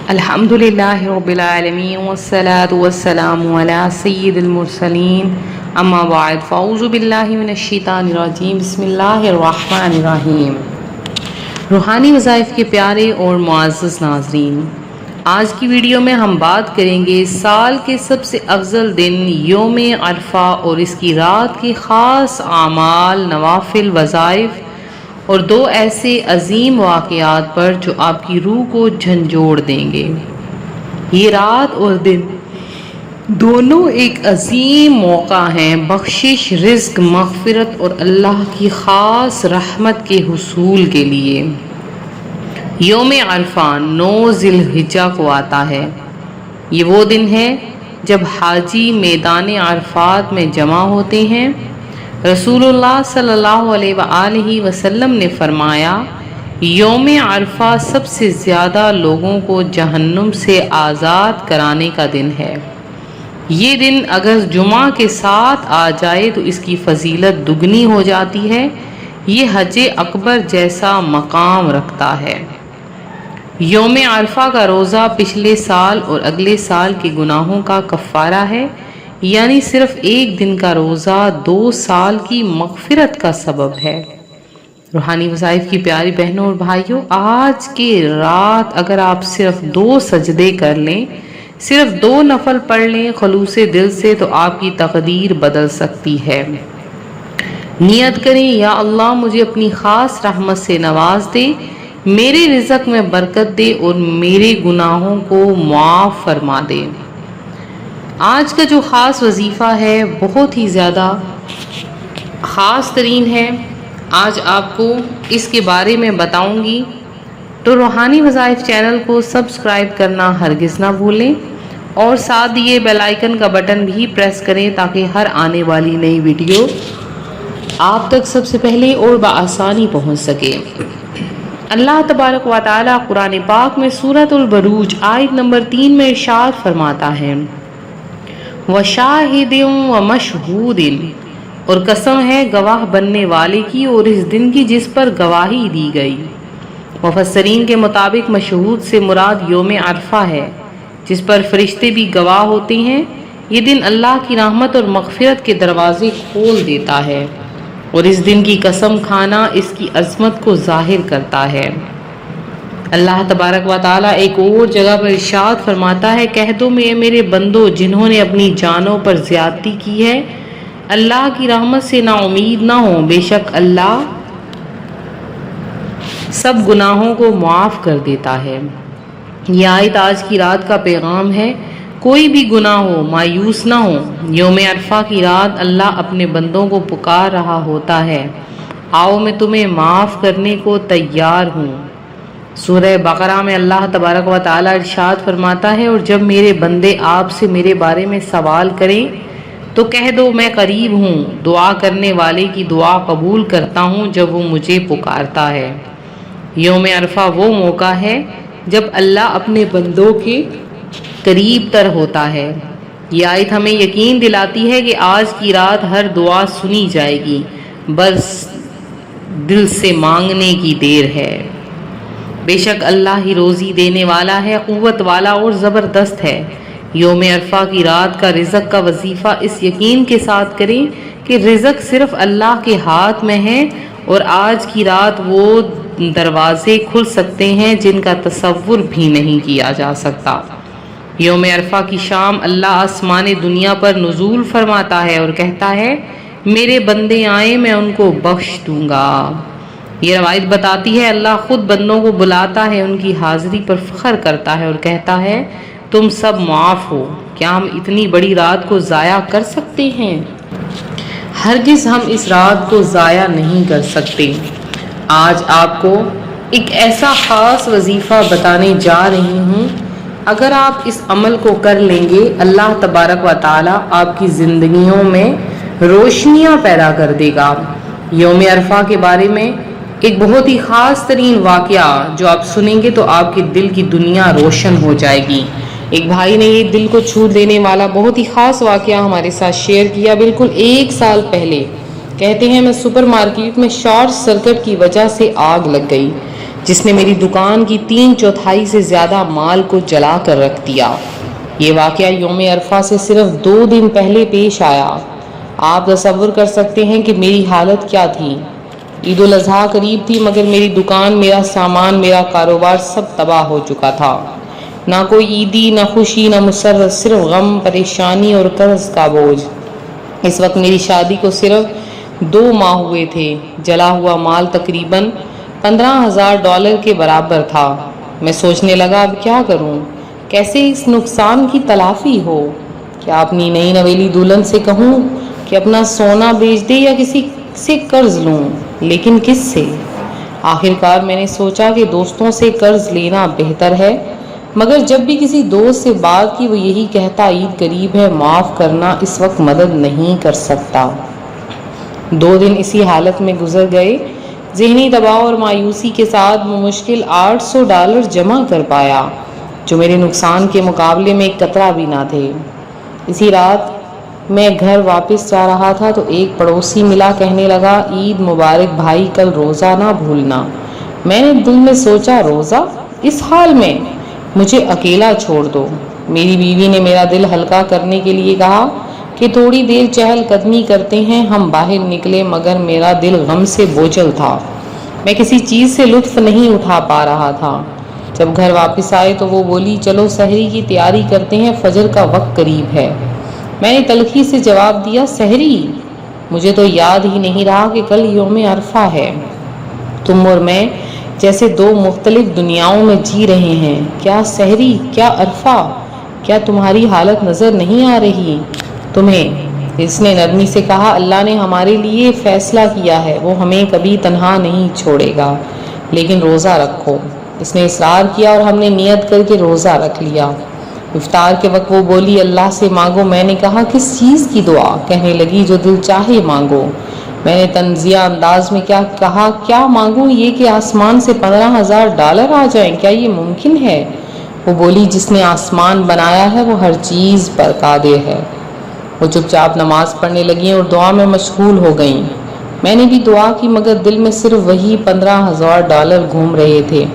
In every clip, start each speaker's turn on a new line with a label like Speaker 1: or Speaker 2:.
Speaker 1: الحمدللہ رب العالمین والصلاة والسلام علی سید المرسلین اما بعد فاعوذ باللہ من الشیطان الرجیم بسم اللہ الرحمن الرحیم۔ روحانی وظائف کے پیارے اور معزز ناظرین، آج کی ویڈیو میں ہم بات کریں گے سال کے سب سے افضل دن یوم عرفہ اور اس کی رات کے خاص اعمال، نوافل، وظائف اور دو ایسے عظیم واقعات پر جو آپ کی روح کو جھنجھوڑ دیں گے۔ یہ رات اور دن دونوں ایک عظیم موقع ہیں بخشش، رزق، مغفرت اور اللہ کی خاص رحمت کے حصول کے لیے۔ یوم عرفہ 9 ذی الحجہ کو آتا ہے۔ یہ وہ دن ہے جب حاجی میدان عرفات میں جمع ہوتے ہیں۔ رسول اللہ صلی اللہ علیہ وآلہ وسلم نے فرمایا، یوم عرفہ سب سے زیادہ لوگوں کو جہنم سے آزاد کرانے کا دن ہے۔ یہ دن اگر جمعہ کے ساتھ آ جائے تو اس کی فضیلت دگنی ہو جاتی ہے۔ یہ حج اکبر جیسا مقام رکھتا ہے۔ یوم عرفہ کا روزہ پچھلے سال اور اگلے سال کے گناہوں کا کفارہ ہے، یعنی صرف ایک دن کا روزہ 2 سال کی مغفرت کا سبب ہے۔ روحانی وظائف کی پیاری بہنوں اور بھائیوں، آج کی رات اگر آپ صرف 2 سجدے کر لیں، صرف 2 نفل پڑھ لیں خلوص دل سے، تو آپ کی تقدیر بدل سکتی ہے۔ نیت کریں، یا اللہ مجھے اپنی خاص رحمت سے نواز دے، میرے رزق میں برکت دے اور میرے گناہوں کو معاف فرما دے۔ آج کا جو خاص وظیفہ ہے بہت ہی زیادہ خاص ترین ہے۔ آج آپ کو اس کے بارے میں بتاؤں گی، تو روحانی وظائف چینل کو سبسکرائب کرنا ہرگز نہ بھولیں اور ساتھ دیے بیل آئیکن کا بٹن بھی پریس کریں تاکہ ہر آنے والی نئی ویڈیو آپ تک سب سے پہلے اور بآسانی پہنچ سکے۔ اللہ تبارک و تعالی قرآن پاک میں سورۃ البروج آیت نمبر 3 میں ارشاد فرماتا ہے، وَشَاهِدٍ وَمَشْهُودٍ، اور قسم ہے گواہ بننے والے کی اور اس دن کی جس پر گواہی دی گئی۔ مفسرین کے مطابق مشہود سے مراد یوم عرفہ ہے، جس پر فرشتے بھی گواہ ہوتے ہیں۔ یہ دن اللہ کی رحمت اور مغفرت کے دروازے کھول دیتا ہے، اور اس دن کی قسم کھانا اس کی عظمت کو ظاہر کرتا ہے۔ اللہ تبارک و تعالیٰ ایک اور جگہ پر ارشاد فرماتا ہے، کہہ دو میرے بندو جنہوں نے اپنی جانوں پر زیادتی کی ہے، اللہ کی رحمت سے نا امید نہ ہو، بے شک اللہ سب گناہوں کو معاف کر دیتا ہے۔ یہ آیت آج کی رات کا پیغام ہے، کوئی بھی گناہ ہو مایوس نہ ہو۔ یوم عرفہ کی رات اللہ اپنے بندوں کو پکار رہا ہوتا ہے، آؤ میں تمہیں معاف کرنے کو تیار ہوں۔ سورہ بقرہ میں اللہ تبارک و تعالیٰ ارشاد فرماتا ہے، اور جب میرے بندے آپ سے میرے بارے میں سوال کریں تو کہہ دو میں قریب ہوں، دعا کرنے والے کی دعا قبول کرتا ہوں جب وہ مجھے پکارتا ہے۔ یوم عرفہ وہ موقع ہے جب اللہ اپنے بندوں کے قریب تر ہوتا ہے۔ یہ آیت ہمیں یقین دلاتی ہے کہ آج کی رات ہر دعا سنی جائے گی، بس دل سے مانگنے کی دیر ہے۔ بے شک اللہ ہی روزی دینے والا ہے، قوت والا اور زبردست ہے۔ یوم عرفہ کی رات کا رزق کا وظیفہ اس یقین کے ساتھ کریں کہ رزق صرف اللہ کے ہاتھ میں ہے، اور آج کی رات وہ دروازے کھل سکتے ہیں جن کا تصور بھی نہیں کیا جا سکتا۔ یوم عرفہ کی شام اللہ آسمان دنیا پر نزول فرماتا ہے اور کہتا ہے، میرے بندے آئیں میں ان کو بخش دوں گا۔ یہ روایت بتاتی ہے اللہ خود بندوں کو بلاتا ہے، ان کی حاضری پر فخر کرتا ہے اور کہتا ہے، تم سب معاف ہو۔ کیا ہم اتنی بڑی رات کو ضائع کر سکتے ہیں؟ ہرگز ہم اس رات کو ضائع نہیں کر سکتے۔ آج آپ کو ایک ایسا خاص وظیفہ بتانے جا رہی ہوں، اگر آپ اس عمل کو کر لیں گے اللہ تبارک و تعالیٰ آپ کی زندگیوں میں روشنیاں پیدا کر دے گا۔ یوم عرفہ کے بارے میں ایک بہت ہی خاص ترین واقعہ جو آپ سنیں گے تو آپ کے دل کی دنیا روشن ہو جائے گی۔ ایک بھائی نے یہ دل کو چھو دینے والا بہت ہی خاص واقعہ ہمارے ساتھ شیئر کیا بالکل 1 سال پہلے۔ کہتے ہیں میں سپر مارکیٹ میں شارٹ سرکٹ کی وجہ سے آگ لگ گئی، جس نے میری دکان کی 3/4 سے زیادہ مال کو جلا کر رکھ دیا۔ یہ واقعہ یوم عرفہ سے صرف 2 دن پہلے پیش آیا۔ آپ تصور کر سکتے ہیں کہ میری حالت کیا تھی۔ عید الاضحیٰ قریب تھی مگر میری دکان، میرا سامان، میرا کاروبار سب تباہ ہو چکا تھا۔ نہ کوئی عیدی، نہ خوشی، نہ مسرت، صرف غم، پریشانی اور قرض کا بوجھ۔ اس وقت میری شادی کو صرف 2 ماہ ہوئے تھے۔ جلا ہوا مال تقریباً $15,000 کے برابر تھا۔ میں سوچنے لگا اب کیا کروں، کیسے اس نقصان کی تلافی ہو؟ کیا اپنی نئی نویلی دلہن سے کہوں کہ اپنا سونا بیچ دے یا کسی سے قرض لوں؟ لیکن کس سے؟ آخر کار میں نے سوچا کہ دوستوں سے قرض لینا بہتر ہے، مگر جب بھی کسی دوست سے بات کی وہ یہی کہتا عید قریب ہے، معاف کرنا، اس وقت مدد نہیں کر سکتا۔ 2 دن اسی حالت میں گزر گئے۔ ذہنی دباؤ اور مایوسی کے ساتھ مشکل $800 جمع کر پایا، جو میرے نقصان کے مقابلے میں ایک قطرہ بھی نہ تھے۔ اسی رات میں گھر واپس جا رہا تھا تو ایک پڑوسی ملا، کہنے لگا عید مبارک بھائی، کل روزہ نہ بھولنا۔ میں نے دل میں سوچا روزہ؟ اس حال میں مجھے اکیلا چھوڑ دو۔ میری بیوی نے میرا دل ہلکا کرنے کے لیے کہا کہ تھوڑی دیر چہل قدمی کرتے ہیں۔ ہم باہر نکلے مگر میرا دل غم سے بوجھل تھا۔ میں کسی چیز سے لطف نہیں اٹھا پا رہا تھا۔ جب گھر واپس آئے تو وہ بولی چلو سحری کی تیاری کرتے ہیں، فجر کا وقت قریب ہے۔ میں نے تلخی سے جواب دیا سحری؟ مجھے تو یاد ہی نہیں رہا کہ کل یوم عرفہ ہے۔ تم اور میں جیسے 2 مختلف دنیاؤں میں جی رہے ہیں۔ کیا سحری، کیا عرفہ؟ کیا تمہاری حالت نظر نہیں آ رہی تمہیں؟ اس نے نرمی سے کہا اللہ نے ہمارے لیے فیصلہ کیا ہے، وہ ہمیں کبھی تنہا نہیں چھوڑے گا، لیکن روزہ رکھو۔ اس نے اصرار کیا اور ہم نے نیت کر کے روزہ رکھ لیا۔ افطار کے وقت وہ بولی اللہ سے مانگو۔ میں نے کہا کس چیز کی دعا؟ کہنے لگی جو دل چاہے مانگو۔ میں نے طنزیہ انداز میں کیا کہا، کیا مانگوں؟ یہ کہ آسمان سے $15,000 آ جائیں، کیا یہ ممکن ہے؟ وہ بولی جس نے آسمان بنایا ہے وہ ہر چیز پر قادر ہے۔ وہ چپ چاپ نماز پڑھنے لگیں اور دعا میں مشغول ہو گئیں۔ میں نے بھی دعا کی مگر دل میں صرف وہی $15,000 گھوم رہے تھے۔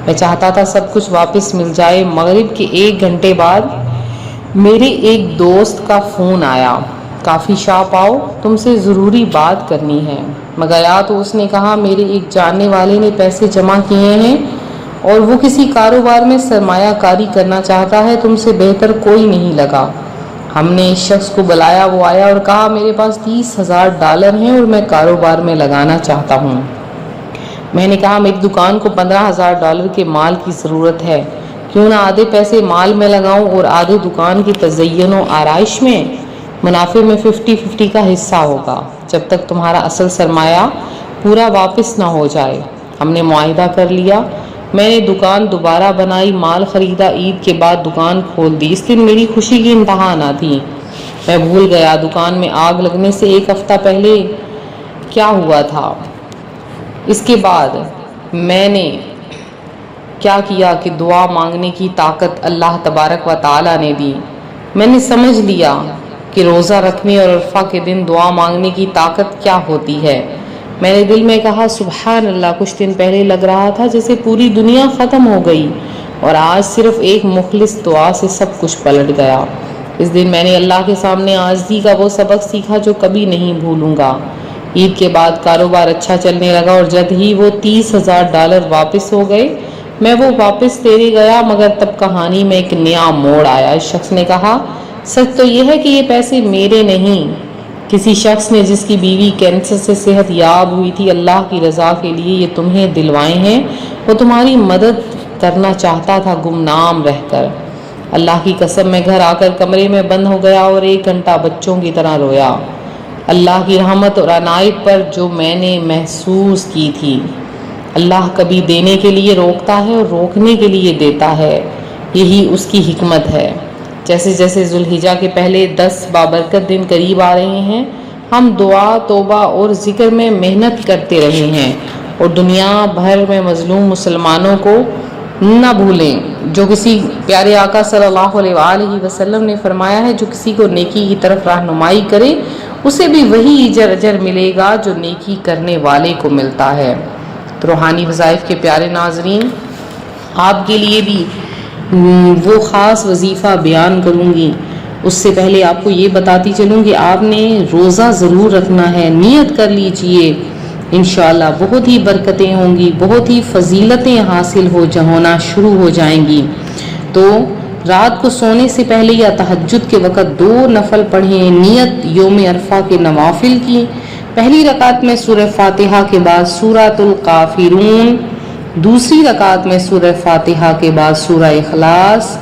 Speaker 1: میں چاہتا تھا سب کچھ واپس مل جائے۔ مغرب کے 1 گھنٹے بعد میرے ایک دوست کا فون آیا، کافی شاپ آؤ، تم سے ضروری بات کرنی ہے۔ میں گیا تو اس نے کہا میرے ایک جاننے والے نے پیسے جمع کیے ہیں اور وہ کسی کاروبار میں سرمایہ کاری کرنا چاہتا ہے، تم سے بہتر کوئی نہیں لگا۔ ہم نے اس شخص کو بلایا، وہ آیا اور کہا میرے پاس $30,000 ہیں اور میں کاروبار میں لگانا چاہتا ہوں۔ میں نے کہا میری دکان کو $15,000 کے مال کی ضرورت ہے، کیوں نہ آدھے پیسے مال میں لگاؤں اور آدھے دکان کی تزئین و آرائش میں؟ منافع میں 50-50 کا حصہ ہوگا جب تک تمہارا اصل سرمایہ پورا واپس نہ ہو جائے۔ ہم نے معاہدہ کر لیا۔ میں نے دکان دوبارہ بنائی، مال خریدا، عید کے بعد دکان کھول دی۔ اس دن میری خوشی کی انتہا نہ تھی۔ میں بھول گیا دکان میں آگ لگنے سے 1 ہفتہ پہلے کیا ہوا تھا۔ اس کے بعد میں نے کیا کیا کہ دعا مانگنے کی طاقت اللہ تبارک و تعالیٰ نے دی۔ میں نے سمجھ لیا کہ روزہ رکھنے اور عرفہ کے دن دعا مانگنے کی طاقت کیا ہوتی ہے۔ میں نے دل میں کہا سبحان اللہ، کچھ دن پہلے لگ رہا تھا جیسے پوری دنیا ختم ہو گئی اور آج صرف ایک مخلص دعا سے سب کچھ پلٹ گیا۔ اس دن میں نے اللہ کے سامنے عاجزی کا وہ سبق سیکھا جو کبھی نہیں بھولوں گا۔ عید کے بعد کاروبار اچھا چلنے لگا اور جب ہی وہ $30,000 واپس ہو گئے میں وہ واپس دینے گیا، مگر تب کہانی میں ایک نیا موڑ آیا۔ اس شخص نے کہا سچ تو یہ ہے کہ یہ پیسے میرے نہیں، کسی شخص نے جس کی بیوی کینسر سے صحت یاب ہوئی تھی، اللہ کی رضا کے لیے یہ تمہیں دلوائے ہیں۔ وہ تمہاری مدد کرنا چاہتا تھا گمنام رہ کر۔ اللہ کی قسم میں گھر آ کر کمرے میں بند ہو گیا اور 1 گھنٹہ بچوں کی طرح رویا، اللہ کی رحمت اور عنایت پر جو میں نے محسوس کی تھی۔ اللہ کبھی دینے کے لیے روکتا ہے اور روکنے کے لیے دیتا ہے، یہی اس کی حکمت ہے۔ جیسے جیسے ذوالحجہ کے پہلے 10 بابرکت دن قریب آ رہے ہیں، ہم دعا، توبہ اور ذکر میں محنت کرتے رہے ہیں اور دنیا بھر میں مظلوم مسلمانوں کو نہ بھولیں۔ جو کسی پیارے آقا صلی اللہ علیہ وآلہ وسلم نے فرمایا ہے جو کسی کو نیکی کی طرف رہنمائی کرے اسے بھی وہی اجر ملے گا جو نیکی کرنے والے کو ملتا ہے۔ تو روحانی وظائف کے پیارے ناظرین، آپ کے لیے بھی وہ خاص وظیفہ بیان کروں گی، اس سے پہلے آپ کو یہ بتاتی چلوں کہ آپ نے روزہ ضرور رکھنا ہے، نیت کر لیجئے، انشاءاللہ بہت ہی برکتیں ہوں گی، بہت ہی فضیلتیں حاصل ہونا شروع ہو جائیں گی۔ تو رات کو سونے سے پہلے یا تہجد کے وقت 2 نفل پڑھیں، نیت یوم عرفہ کے نوافل کی۔ پہلی رکعت میں سورہ فاتحہ کے بعد سورۃ الکافرون، دوسری رکعت میں سورہ فاتحہ کے بعد سورہ اخلاص،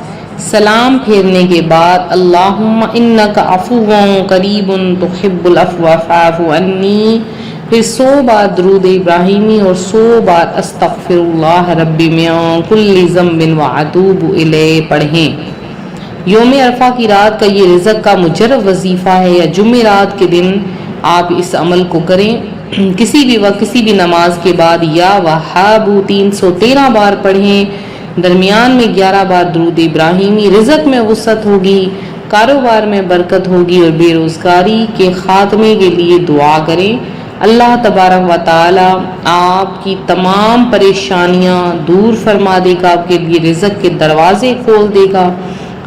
Speaker 1: سلام پھیرنے کے بعد اللہم انک عفو قریب تحب العفو فاعف عنی، پھر 100 بار درود ابراہیمی اور 100 بار استغفر اللہ ربی من کل ذنب واتوب الیہ پڑھیں۔ یوم عرفہ کی رات کا یہ رزق کا مجرب وظیفہ ہے، یا جمعرات کے دن آپ اس عمل کو کریں، کسی بھی وقت کسی بھی نماز کے بعد یا وہاب 313 بار پڑھیں، درمیان میں 11 بار درود ابراہیمی۔ رزق میں وسعت ہوگی، کاروبار میں برکت ہوگی، اور بے روزگاری کے خاتمے کے لیے دعا کریں۔ اللہ تبارک و تعالی آپ کی تمام پریشانیاں دور فرما دے گا، آپ کے لیے رزق کے دروازے کھول دے گا،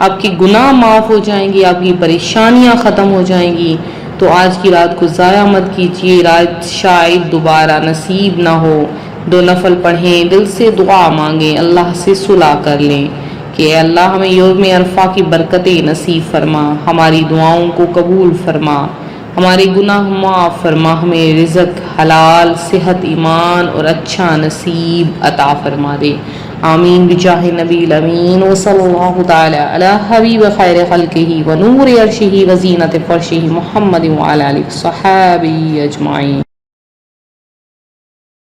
Speaker 1: آپ کے گناہ معاف ہو جائیں گے، آپ کی پریشانیاں ختم ہو جائیں گی۔ تو آج کی رات کو ضائع مت کیجیے، رات شاید دوبارہ نصیب نہ ہو۔ 2 نفل پڑھیں، دل سے دعا مانگیں، اللہ سے صلح کر لیں کہ اے اللہ ہمیں یوم عرفہ کی برکتیں نصیب فرما، ہماری دعاؤں کو قبول فرما، ہمارے گناہ معاف فرما، ہمیں رزق حلال، صحت، ایمان اور اچھا نصیب عطا فرما دے۔ آمین بجاہ نبی الامین وصلی اللہ تعالی علی حبیب خیر خلقہ ونور عرشہ وزینت فرشہ محمد وعلی آلہ وصحبہ اجمعین۔